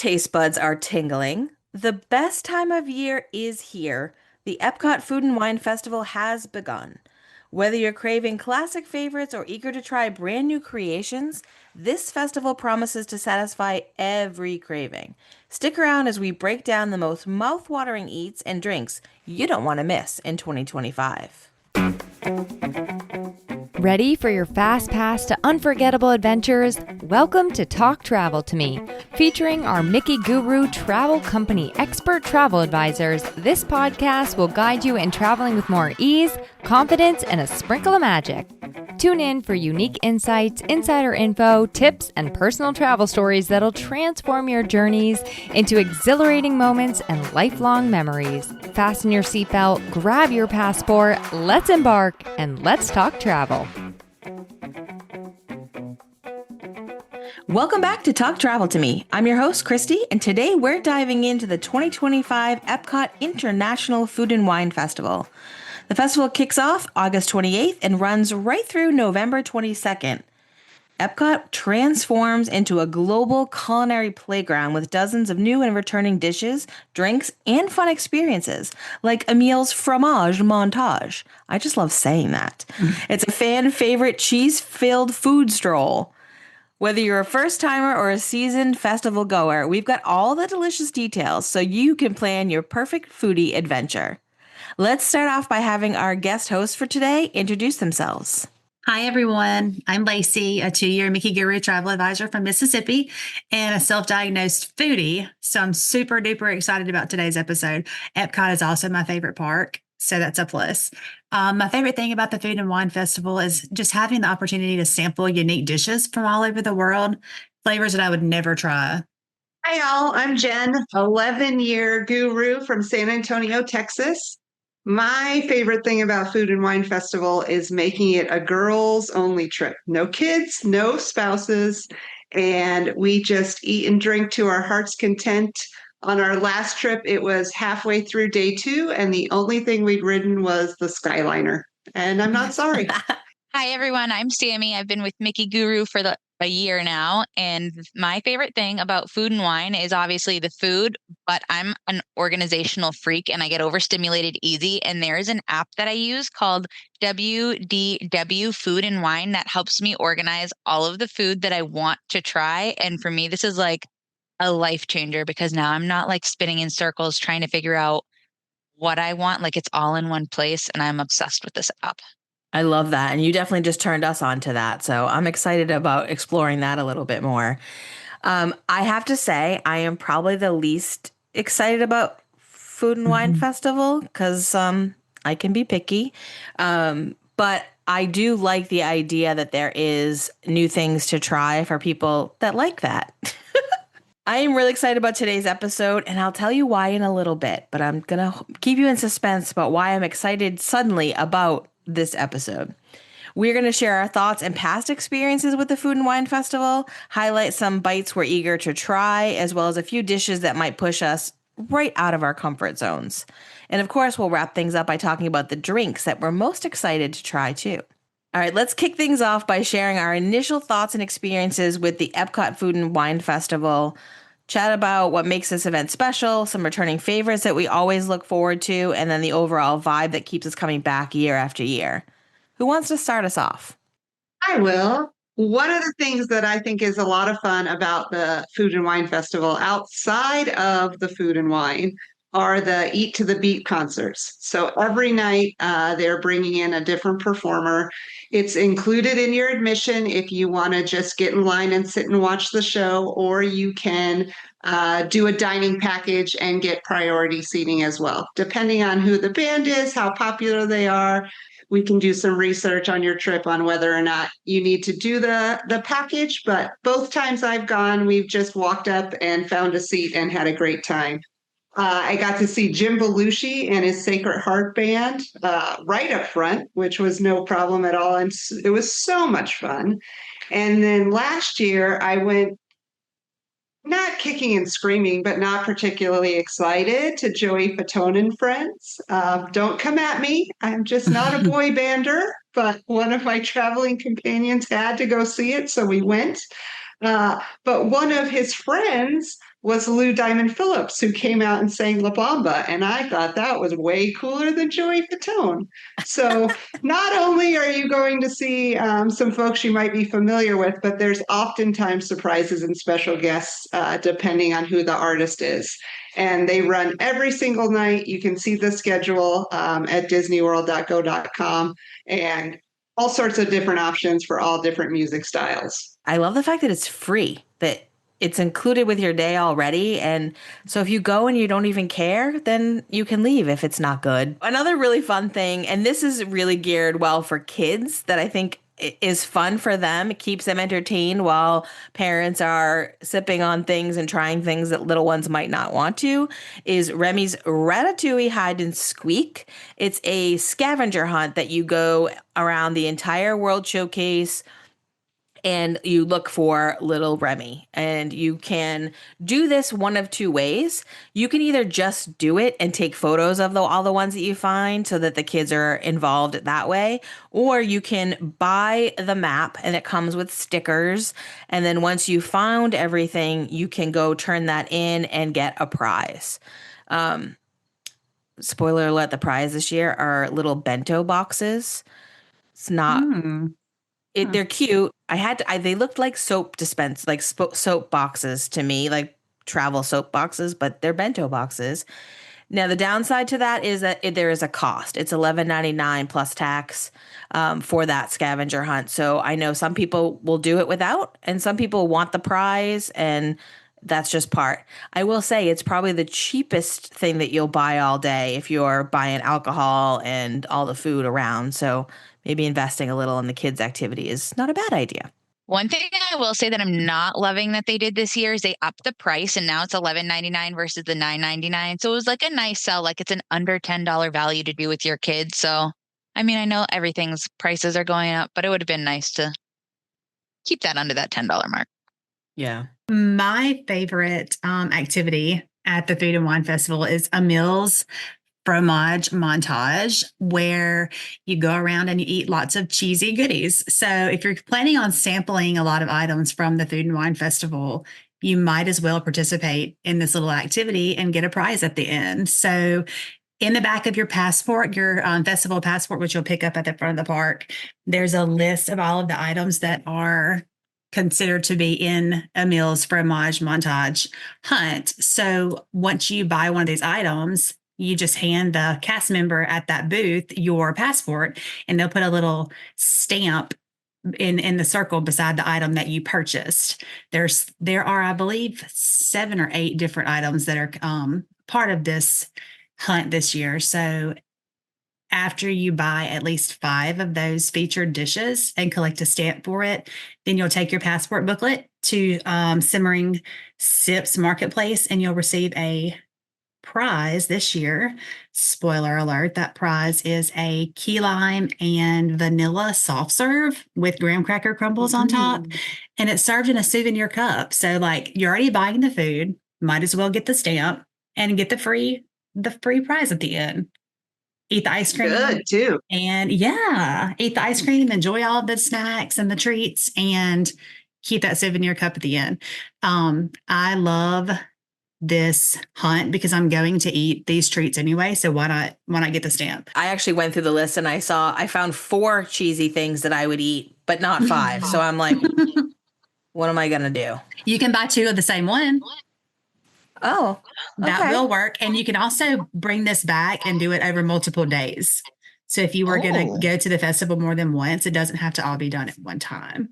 taste buds are tingling. The best time of year is here. The Epcot Food and Wine Festival has begun. Whether you're craving classic favorites or eager to try brand new creations, this festival promises to satisfy every craving. Stick around as we break down the most mouth-watering eats and drinks you don't want to miss in 2025. Ready for your fast pass to unforgettable adventures? Welcome to Talk Travel to Me. Featuring our Mickey Guru Travel Company expert travel advisors, this podcast will guide you in traveling with more ease, confidence, and a sprinkle of magic. Tune in for unique insights, insider info, tips, and personal travel stories that'll transform your journeys into exhilarating moments and lifelong memories. Fasten your seatbelt, grab your passport, let's embark, and let's talk travel. Welcome back to Talk Travel to Me. I'm your host, Christy, and today we're diving into the 2025 Epcot International Food and Wine Festival. The festival kicks off August 28th and runs right through November 22nd. Epcot transforms into a global culinary playground with dozens of new and returning dishes, drinks, and fun experiences, like Emil's fromage montage. I just love saying that. It's a fan favorite cheese-filled food stroll. Whether you're a first-timer or a seasoned festival goer, we've got all the delicious details so you can plan your perfect foodie adventure. Let's start off by having our guest hosts for today introduce themselves. Hi, everyone. I'm Lacie, a 2-year Mickey Guru travel advisor from Mississippi and a self-diagnosed foodie. So I'm super duper excited about today's episode. Epcot is also my favorite park, so that's a plus. My favorite thing about the Food and Wine Festival is just having the opportunity to sample unique dishes from all over the world, flavors that I would never try. Hi, all. I'm Jen, 11-year guru from San Antonio, Texas. My favorite thing about Food and Wine Festival is making it a girls-only trip. No kids, no spouses, and we just eat and drink to our heart's content. On our last trip, it was halfway through day 2, and the only thing we'd ridden was the Skyliner. And I'm not sorry. Hi, everyone. I'm Sammie. I've been with Mickey Guru for a year now. And my favorite thing about food and wine is obviously the food, but I'm an organizational freak and I get overstimulated easy. And there is an app that I use called WDW Food and Wine that helps me organize all of the food that I want to try. And for me, this is like a life changer because now I'm not like spinning in circles trying to figure out what I want. Like it's all in one place and I'm obsessed with this app. I love that. And you definitely just turned us on to that. So I'm excited about exploring that a little bit more. I have to say, I am probably the least excited about Food and Wine Festival because I can be picky. But I do like the idea that there is new things to try for people that like that. I am really excited about today's episode, and I'll tell you why in a little bit. But I'm going to keep you in suspense about why I'm excited suddenly about this episode. We're going to share our thoughts and past experiences with the Food and Wine Festival, highlight some bites we're eager to try, as well as a few dishes that might push us right out of our comfort zones. And of course, we'll wrap things up by talking about the drinks that we're most excited to try too. All right, let's kick things off by sharing our initial thoughts and experiences with the Epcot Food and Wine Festival, chat about what makes this event special, some returning favorites that we always look forward to, and then the overall vibe that keeps us coming back year after year. Who wants to start us off? I will. One of the things that I think is a lot of fun about the Food and Wine Festival outside of the food and wine are the Eat to the Beat concerts. So every night they're bringing in a different performer. It's included in your admission if you want to just get in line and sit and watch the show, or you can do a dining package and get priority seating as well. Depending on who the band is, how popular they are, we can do some research on your trip on whether or not you need to do the package. But both times I've gone, we've just walked up and found a seat and had a great time. I got to see Jim Belushi and his Sacred Heart Band right up front, which was no problem at all. And it was so much fun. And then last year I went not kicking and screaming, but not particularly excited to Joey Fatone and Friends. Don't come at me. I'm just not a boy bander, but one of my traveling companions had to go see it. So we went. But one of his friends was Lou Diamond Phillips, who came out and sang La Bamba. And I thought that was way cooler than Joey Fatone. So not only are you going to see some folks you might be familiar with, but there's oftentimes surprises and special guests depending on who the artist is. And they run every single night. You can see the schedule at disneyworld.go.com and all sorts of different options for all different music styles. I love the fact that it's free, that it's included with your day already. And so if you go and you don't even care, then you can leave if it's not good. Another really fun thing, and this is really geared well for kids that I think is fun for them. It keeps them entertained while parents are sipping on things and trying things that little ones might not want to, is Remy's Ratatouille Hide and Squeak. It's a scavenger hunt that you go around the entire World Showcase and you look for little Remy. And you can do this one of two ways. You can either just do it and take photos of all the ones that you find so that the kids are involved that way, or you can buy the map and it comes with stickers. And then once you found everything, you can go turn that in and get a prize. Spoiler alert, the prize this year are little bento boxes. It's not they're cute. They looked like soap dispense, like soap boxes to me, like travel soap boxes, but they're bento boxes. Now, the downside to that is that there is a cost. It's $11.99 plus tax for that scavenger hunt. So I know some people will do it without, and some people want the prize, and that's just part. I will say it's probably the cheapest thing that you'll buy all day if you're buying alcohol and all the food around. So maybe investing a little in the kids' activity is not a bad idea. One thing I will say that I'm not loving that they did this year is they upped the price and now it's $11.99 versus the $9.99. So it was like a nice sell, like it's an under $10 value to do with your kids. So, I mean, I know everything's prices are going up, but it would have been nice to keep that under that $10 mark. Yeah. My favorite activity at the Food and Wine Festival is a meals fromage montage where you go around and you eat lots of cheesy goodies. So if you're planning on sampling a lot of items from the Food and Wine Festival, you might as well participate in this little activity and get a prize at the end. So in the back of your passport, your festival passport, which you'll pick up at the front of the park, there's a list of all of the items that are considered to be in a meals fromage montage hunt. So once you buy one of these items, you just hand the cast member at that booth your passport, and they'll put a little stamp in the circle beside the item that you purchased. There are, I believe, 7 or 8 different items that are part of this hunt this year. So after you buy at least 5 of those featured dishes and collect a stamp for it, then you'll take your passport booklet to Simmering Sips Marketplace, and you'll receive a prize this year. Spoiler alert, that prize is a key lime and vanilla soft serve with graham cracker crumbles on top. And it's served in a souvenir cup. So like, you're already buying the food, might as well get the stamp and get the free prize at the end. Eat the ice cream. Good too. And eat the ice cream, enjoy all the snacks and the treats, and keep that souvenir cup at the end. I love this hunt because I'm going to eat these treats anyway. So why not get the stamp? I actually went through the list and I found 4 cheesy things that I would eat, but not 5. So I'm like, what am I going to do? You can buy 2 of the same one. Oh, okay. That will work. And you can also bring this back and do it over multiple days. So if you were going to go to the festival more than once, it doesn't have to all be done at one time.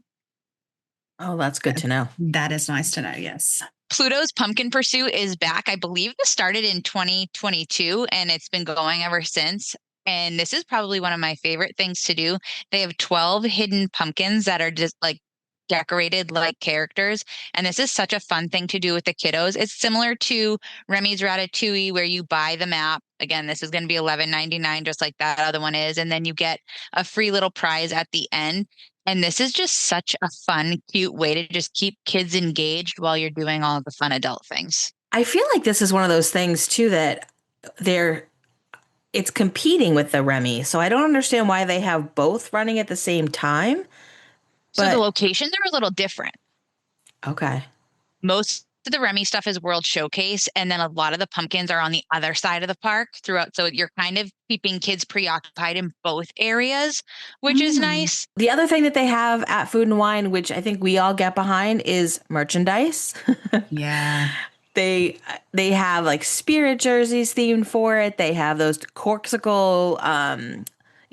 Oh, that's good to know. That is nice to know. Yes. Pluto's Pumpkin Pursuit is back. I believe this started in 2022 and it's been going ever since. And this is probably one of my favorite things to do. They have 12 hidden pumpkins that are just like decorated like characters. And this is such a fun thing to do with the kiddos. It's similar to Remy's Ratatouille, where you buy the map. Again, this is going to be $11.99, just like that other one is. And then you get a free little prize at the end. And this is just such a fun, cute way to just keep kids engaged while you're doing all the fun adult things. I feel like this is one of those things too that it's competing with the Remy. So I don't understand why they have both running at the same time. So the locations are a little different. Okay. Most of the Remy stuff is World Showcase, and then a lot of the pumpkins are on the other side of the park throughout. So you're kind of keeping kids preoccupied in both areas, which is Mm. nice. The other thing that they have at Food and Wine, which I think we all get behind, is merchandise. Yeah. They they have like spirit jerseys themed for it. They have those corksicle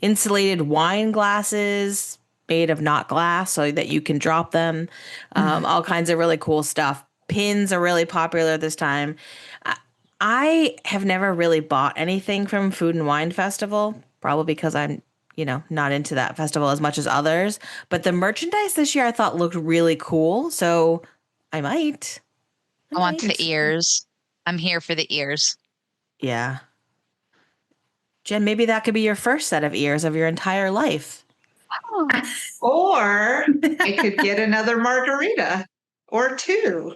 insulated wine glasses made of not glass so that you can drop them. All kinds of really cool stuff. Pins are really popular this time. I I have never really bought anything from Food and Wine Festival, probably because I'm, not into that festival as much as others. But the merchandise this year I thought looked really cool. So I might. I I want the might. ears. I'm here for the ears. Yeah. Jen, maybe that could be your first set of ears of your entire life. Or I could get another margarita or two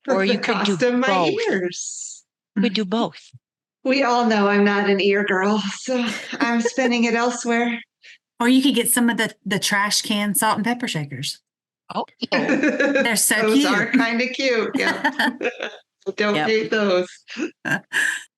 for Or the you could do cost of my both. ears. We do both. We all know I'm not an ear girl, so I'm spending it elsewhere. Or you could get some of the trash can salt and pepper shakers. Oh, They're so Those cute. are kind of cute. Yeah. Don't Yep. hate those.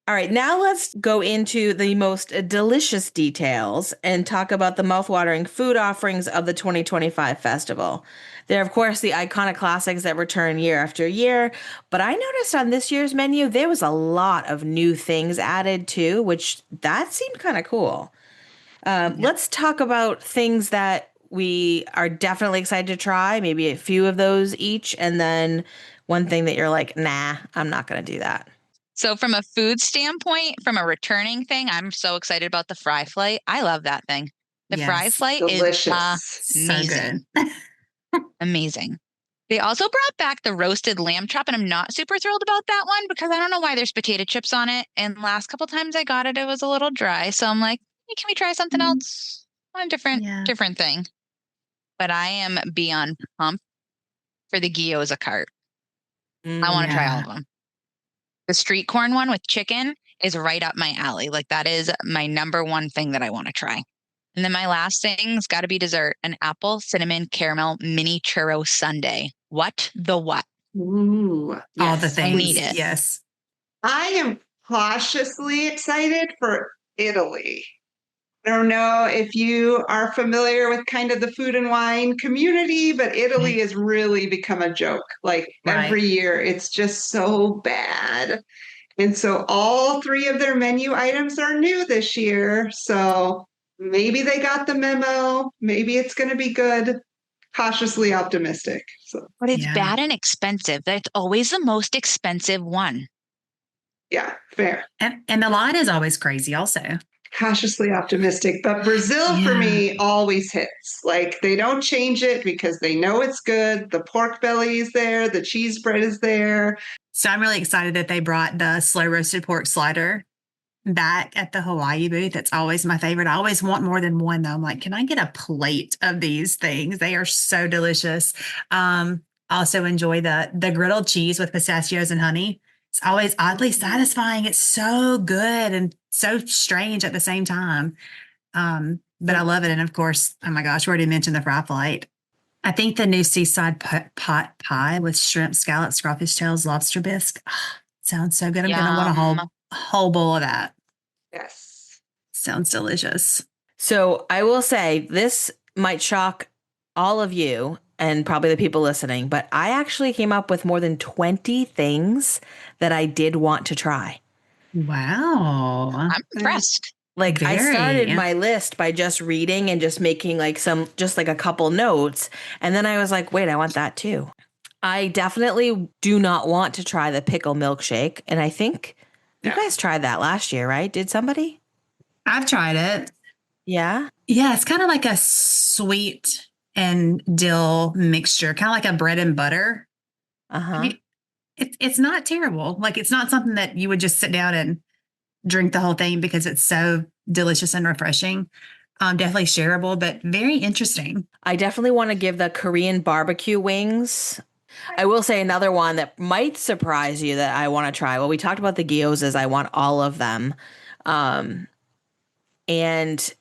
All right, now let's go into the most delicious details and talk about the mouthwatering food offerings of the 2025 festival. They're, of course, the iconic classics that return year after year, but I noticed on this year's menu there was a lot of new things added too, which that seemed kind of cool. Let's talk about things that we are definitely excited to try, maybe a few of those each, and then one thing that you're like, nah, I'm not going to do that. so from a food standpoint, from a returning thing, I'm so excited about the fry flight. I love that thing. The fry Yes. flight is Delicious. So amazing. good. Amazing. They also brought back the roasted lamb chop, and I'm not super thrilled about that one because I don't know why there's potato chips on it. And last couple times I got it, it was a little dry. So I'm like, hey, can we try something else? One Yeah. different thing. But I am beyond pumped for the gyoza cart. I want to try all of them. The street corn one with chicken is right up my alley. Like that is my number one thing that I want to try. And then my last thing's got to be dessert, an apple cinnamon caramel mini churro sundae. What the what? Ooh, All the yes, things. I need it. Yes. I am cautiously excited for Italy. I don't know if you are familiar with kind of the food and wine community, but Italy has really become a joke. Like every Right. year, it's just so bad. And so all three of their menu items are new this year. So maybe they got the memo. Maybe it's going to be good. Cautiously optimistic. So But it's Yeah. bad and expensive. That's always the most expensive one. yeah, fair. And the line is always crazy also. Cautiously optimistic. But Brazil for Yeah. me always hits. Like they don't change it because they know it's good. The pork belly is there, the cheese bread is there. So I'm really excited that they brought the slow roasted pork slider back at the Hawaii booth. That's always my favorite. I always want more than one though. I'm like, can I get a plate of these things? They are so delicious. Also enjoy the griddled cheese with pistachios and honey. It's always oddly satisfying. It's so good and so strange at the same time. But I love it. And of course, oh my gosh, we already mentioned the fry flight. I think the new seaside pot pie with shrimp, scallops, crawfish tails, lobster bisque. Sounds so good. I'm going to want Yum. a whole bowl of that. Yes. Sounds delicious. So I will say this might shock all of you and probably the people listening, but I actually came up with more than 20 things that I did want to try. Wow. I'm impressed. Like I Very. started my list by just reading and just making like just like a couple notes. And then I was like, wait, I want that too. I definitely do not want to try the pickle milkshake. And I think you guys tried that last year, right? Did somebody? I've tried it. Yeah. Yeah, it's kind of like a sweet and dill mixture, kind of like a bread and butter. Uh-huh. It's not terrible. Like it's not something that you would just sit down and drink the whole thing because it's so delicious and refreshing. Definitely shareable, but very interesting. I definitely want to give the Korean barbecue wings. I will say another one that might surprise you that I want to try. Well, we talked about the gyozas. I want all of them. And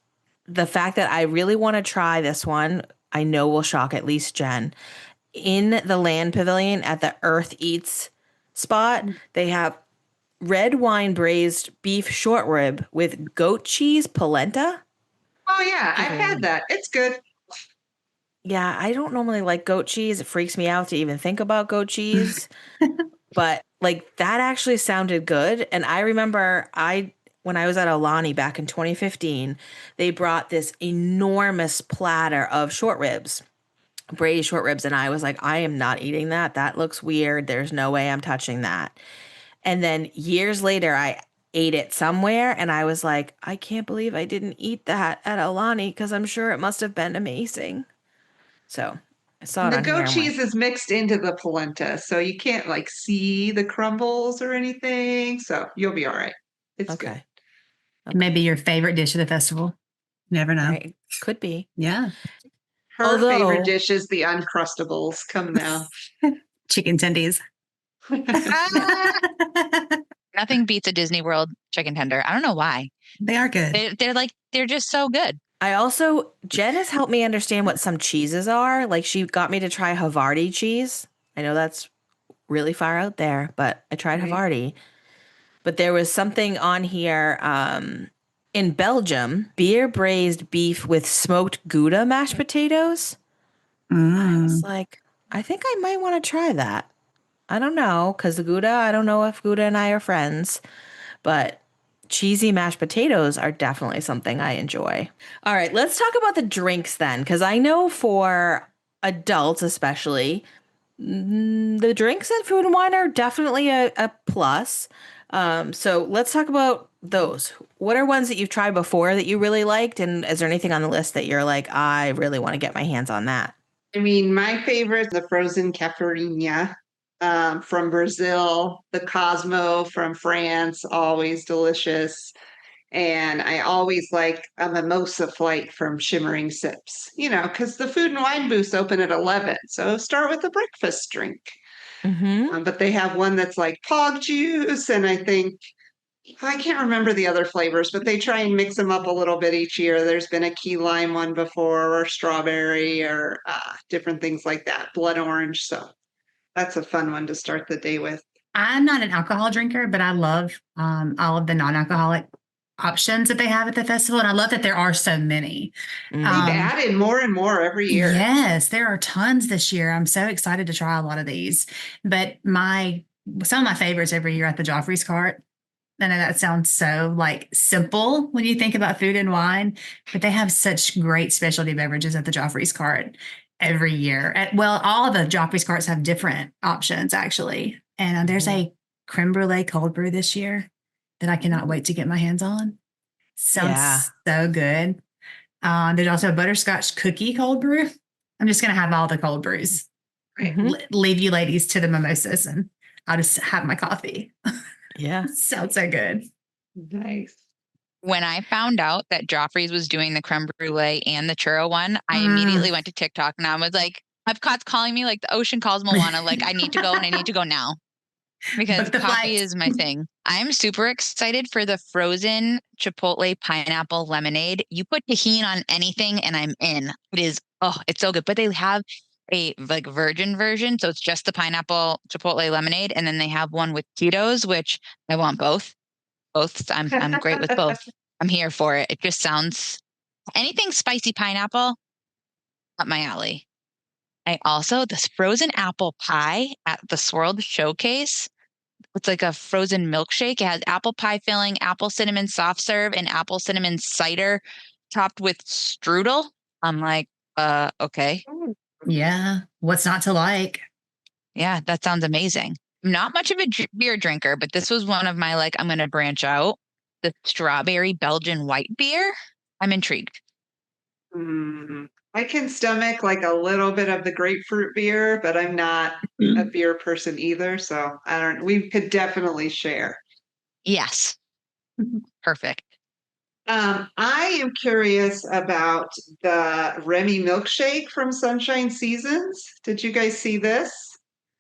the fact that I really want to try this one, I know will shock at least Jen, in the land pavilion at the Earth Eats spot, they have red wine braised beef short rib with goat cheese polenta. Oh yeah, I've had that. It's good. Yeah, I don't normally like goat cheese. It freaks me out to even think about goat cheese, but like that actually sounded good. And I remember when I was at Alani back in 2015, they brought this enormous platter of short ribs, braised short ribs, and I was like, I am not eating that. That looks weird. There's no way I'm touching that. And then years later, I ate it somewhere and I was like, I can't believe I didn't eat that at Alani because I'm sure it must have been amazing. So I saw And it the on goat here. I'm like, cheese is mixed into the polenta, so you can't like see the crumbles or anything. So you'll be all right. It's good. okay, Maybe your favorite dish of the festival. Never know. right, could be. Yeah. Her favorite Although, dish is the Uncrustables. Come now. Chicken tendies. Ah, nothing beats a Disney World chicken tender. I don't know why. They are good. They're just so good. Jen has helped me understand what some cheeses are. Like she got me to try Havarti cheese. I know that's really far out there, but I tried Right. Havarti. But there was something on here in Belgium, beer braised beef with smoked Gouda mashed potatoes. I was like, I think I might want to try that. I don't know, because the Gouda, I don't know if Gouda and I are friends, but cheesy mashed potatoes are definitely something I enjoy. All right, let's talk about the drinks then, because I know for adults especially, the drinks at Food and Wine are definitely a plus. So let's talk about those. What are ones that you've tried before that you really liked? And is there anything on the list that you're like, I really want to get my hands on that? I mean, my favorite, the frozen caipirinha from Brazil, the Cosmo from France, always delicious. And I always like a mimosa flight from Shimmering Sips, because the food and wine booths open at 11. So start with a breakfast drink. Mm-hmm. But they have one that's like pog juice. And I can't remember the other flavors, but they try and mix them up a little bit each year. There's been a key lime one before, or strawberry, or different things like that, blood orange. So that's a fun one to start the day with. I'm not an alcohol drinker, but I love all of the non-alcoholic options that they have at the festival. And I love that there are so many. They've added more and more every year. Yes, there are tons this year. I'm so excited to try a lot of these. But some of my favorites every year at the Joffrey's Cart. I know that sounds so like simple when you think about food and wine, but they have such great specialty beverages at the Joffrey's Cart every year. All of the Joffrey's Carts have different options actually. And there's a creme brulee cold brew this year that I cannot wait to get my hands on. Sounds so good. There's also a butterscotch cookie cold brew. I'm just going to have all the cold brews. Right. Leave you ladies to the mimosas and I'll just have my coffee. Yeah. Sounds so good. Nice. When I found out that Joffrey's was doing the creme brulee and the churro one, I immediately went to TikTok and I was like, Epcot's calling me like the ocean calls Moana. Like, I need to go and I need to go now because coffee is my thing. I'm super excited for the frozen Chipotle pineapple lemonade. You put tahini on anything and I'm in. It's so good. But they have a like virgin version. So it's just the pineapple Chipotle lemonade. And then they have one with Tito's, which I want both. I'm great with both. I'm here for it. It just sounds anything spicy pineapple up my alley. This frozen apple pie at the Swirled Showcase. It's like a frozen milkshake. It has apple pie filling, apple cinnamon soft serve, and apple cinnamon cider topped with strudel. I'm like, okay. Yeah. What's not to like? Yeah, that sounds amazing. I'm not much of a beer drinker, but this was one of my I'm going to branch out. The strawberry Belgian white beer. I'm intrigued. I can stomach like a little bit of the grapefruit beer, but I'm not a beer person either. So we could definitely share. Yes. Perfect. I am curious about the Remy milkshake from Sunshine Seasons. Did you guys see this?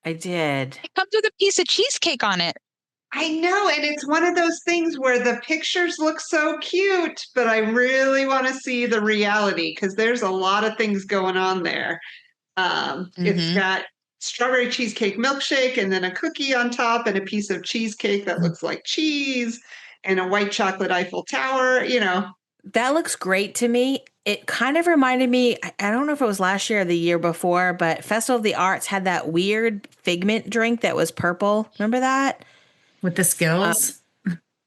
I did. It comes with a piece of cheesecake on it. I know. And it's one of those things where the pictures look so cute, but I really want to see the reality because there's a lot of things going on there. It's Mm-hmm. got strawberry cheesecake milkshake and then a cookie on top and a piece of cheesecake that looks like cheese and a white chocolate Eiffel Tower, That looks great to me. It kind of reminded me, I don't know if it was last year or the year before, but Festival of the Arts had that weird figment drink that was purple. Remember that? With the skills.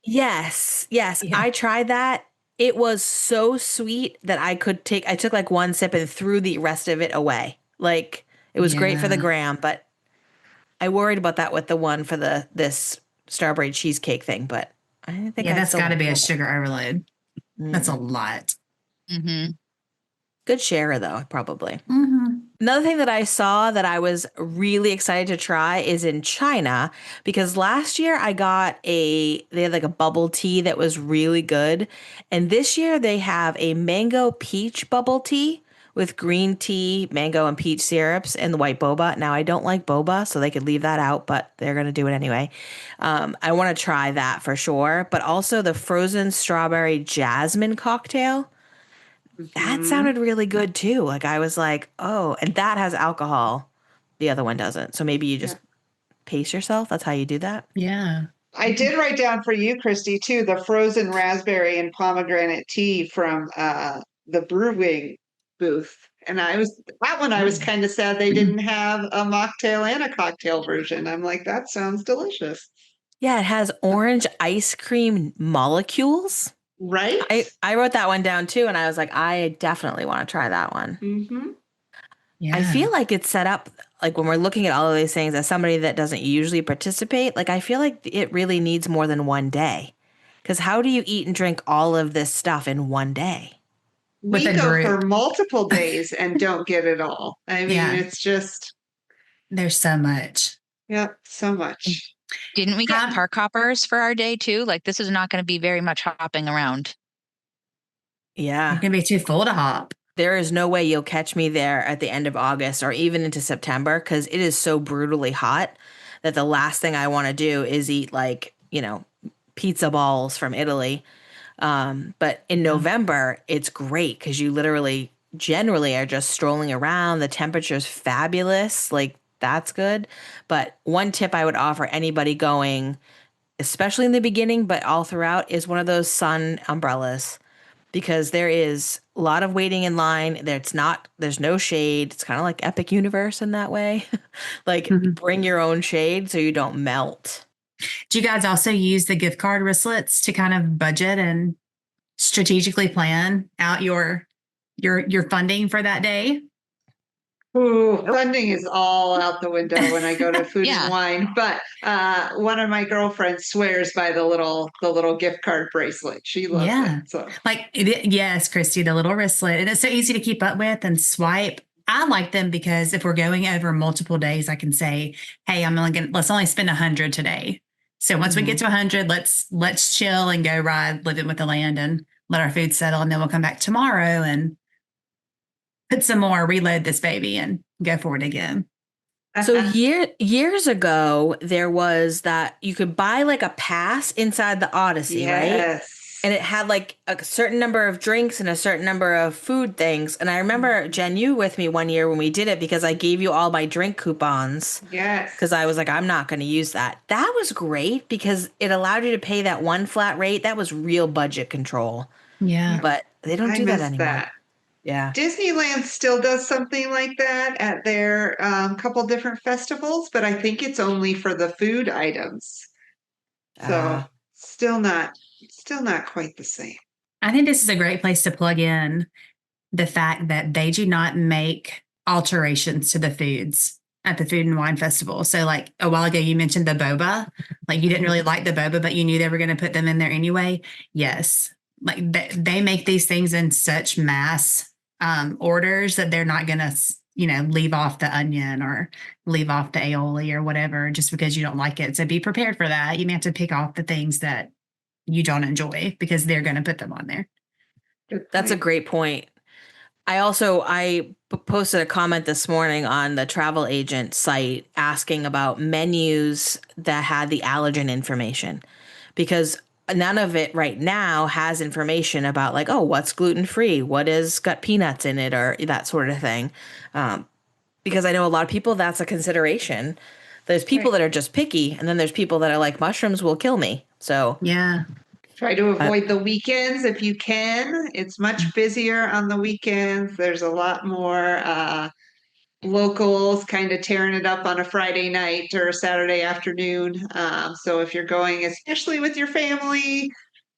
Yes. Yes. Yeah. I tried that. It was so sweet that I took like one sip and threw the rest of it away. Like it was great for the Yeah. gram, but I worried about that with the one for this strawberry cheesecake thing, but I think Yeah, I that's still got to like be a it. sugar overload. That's a Mm. lot. Mm-hmm. Good sharer though, probably. Mm-hmm. Another thing that I saw that I was really excited to try is in China because last year they had like a bubble tea that was really good. And this year they have a mango peach bubble tea with green tea, mango and peach syrups and the white boba. Now I don't like boba, so they could leave that out, but they're going to do it anyway. I want to try that for sure, but also the frozen strawberry jasmine cocktail. That Mhm. sounded really good too. Like I was like, oh, and that has alcohol. The other one doesn't. So maybe you Yeah. just pace yourself. That's how you do that. Yeah. I did write down for you, Christy, too, the frozen raspberry and pomegranate tea from the brewing booth. And I was kind of sad they didn't have a mocktail and a cocktail version. I'm like, that sounds delicious. Yeah, it has orange ice cream molecules. Right? I wrote that one down too, and I was like, I definitely want to try that one. Mm-hmm. I Yeah. feel like it's set up like when we're looking at all of these things as somebody that doesn't usually participate, like I feel like it really needs more than one day. Because how do you eat and drink all of this stuff in one day? With We a go for group. multiple days and don't get it all. I mean, Yeah. it's just, There's so much. yeah, so much. Didn't we get How, park hoppers for our day too? Like this is not going to be very much hopping around. you're Yeah. going to be too full to hop. There is no way you'll catch me there at the end of August or even into September because it is so brutally hot that the last thing I want to do is eat like, pizza balls from Italy. But in Yeah. November, it's great because you literally generally are just strolling around. The temperature's fabulous. Like, that's good. But one tip I would offer anybody going, especially in the beginning, but all throughout, is one of those sun umbrellas because there is a lot of waiting in line. There's no shade. It's kind of like Epic Universe in that way. Like, Mhm. bring your own shade so you don't melt. Do you guys also use the gift card wristlets to kind of budget and strategically plan out your funding for that day? Ooh, funding is all out the window when I go to Food and Yeah. Wine. But one of my girlfriends swears by the little gift card bracelet. She loves it. Yeah. So Yes, Christy, the little wristlet. And it's so easy to keep up with and swipe. I like them because if we're going over multiple days, I can say, hey, let's only spend 100 today. So once we get to 100, let's chill and go ride Living with the Land and let our food settle. And then we'll come back tomorrow and put some more, reload this baby and go for it again. So years ago, there was that you could buy like a pass inside the Odyssey, right? yes. And it had like a certain number of drinks and a certain number of food things. And I remember, Jen, you with me one year when we did it because I gave you all my drink coupons Yes. because I was like, I'm not going to use that. That was great because it allowed you to pay that one flat rate. That was real budget control. Yeah. But they don't I do that miss anymore. that. Yeah. Disneyland still does something like that at their couple different festivals, but I think it's only for the food items. So still not quite the same. I think this is a great place to plug in the fact that they do not make alterations to the foods at the Food and Wine Festival. So, like a while ago, you mentioned the boba. Like you didn't really like the boba, but you knew they were going to put them in there anyway. Yes, like they make these things in such mass orders that they're not going to, leave off the onion or leave off the aioli or whatever just because you don't like it. So be prepared for that. You may have to pick off the things that you don't enjoy because they're going to put them on there. That's a great point. I posted a comment this morning on the travel agent site asking about menus that had the allergen information because none of it right now has information about like, oh, what's gluten free, what is got peanuts in it, or that sort of thing. because I know a lot of people, that's a consideration. There's people that are just picky, and then there's people that are like, mushrooms will kill me. So Yeah. Try to avoid the weekends if you can. It's much busier on the weekends. There's a lot more locals kind of tearing it up on a Friday night or a Saturday afternoon. So if you're going, especially with your family,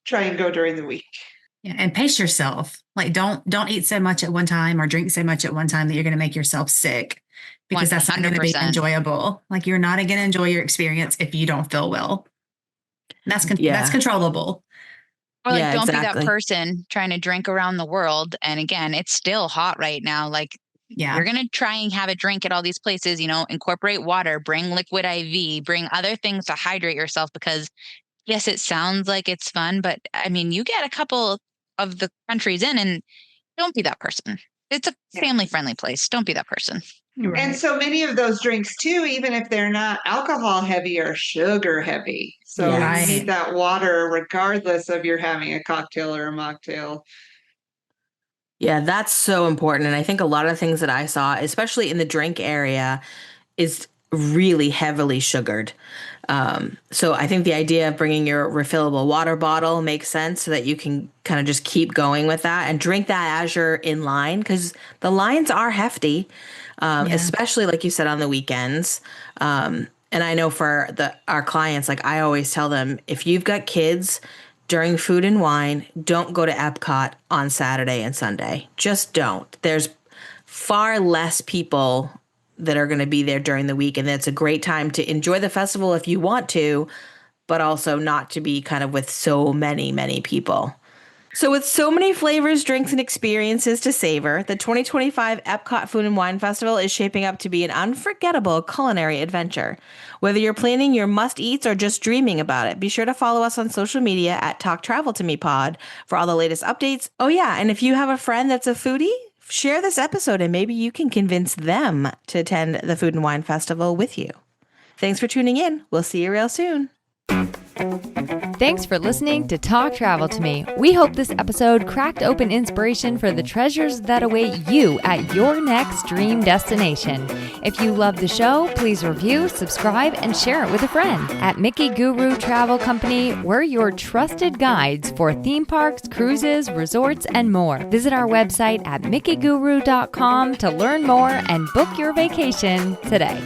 try and go during the week. Yeah, and pace yourself. Like don't eat so much at one time or drink so much at one time that you're going to make yourself sick, because that's not going to be 100%. enjoyable. Like you're not going to enjoy your experience if you don't feel well. That's controllable. Or like, Yeah, don't be exactly. that person trying to drink around the world. And again, it's still hot right now. Like, Yeah. you're going to try and have a drink at all these places, incorporate water, bring liquid IV, bring other things to hydrate yourself, because yes, it sounds like it's fun, but I mean, you get a couple of the countries in and don't be that person. It's a family friendly place. Don't be that person. Right. And so many of those drinks too, even if they're not alcohol heavy, are sugar heavy. So Yes. you need that water regardless of you're having a cocktail or a mocktail. Yeah, that's so important. And I think a lot of things that I saw, especially in the drink area, is really heavily sugared. So I think the idea of bringing your refillable water bottle makes sense, so that you can kind of just keep going with that and drink that as you're in line, because the lines are hefty, especially like you said on the weekends. And I know for our clients, like I always tell them, if you've got kids during Food and Wine, don't go to EPCOT on Saturday and Sunday. Just don't. There's far less people that are going to be there during the week. And it's a great time to enjoy the festival if you want to, but also not to be kind of with so many, many people. So with so many flavors, drinks, and experiences to savor, the 2025 Epcot Food and Wine Festival is shaping up to be an unforgettable culinary adventure. Whether you're planning your must-eats or just dreaming about it, be sure to follow us on social media at Talk Travel to Me Pod for all the latest updates. Oh yeah, and if you have a friend that's a foodie, share this episode and maybe you can convince them to attend the Food and Wine Festival with you. Thanks for tuning in. We'll see you real soon. Thanks for listening to Talk Travel to Me. We hope this episode cracked open inspiration for the treasures that await you at your next dream destination. If you love the show, please review, subscribe, and share it with a friend. At Mickey Guru Travel Company, we're your trusted guides for theme parks, cruises, resorts, and more. Visit our website at mickey guru.com to learn more and book your vacation today.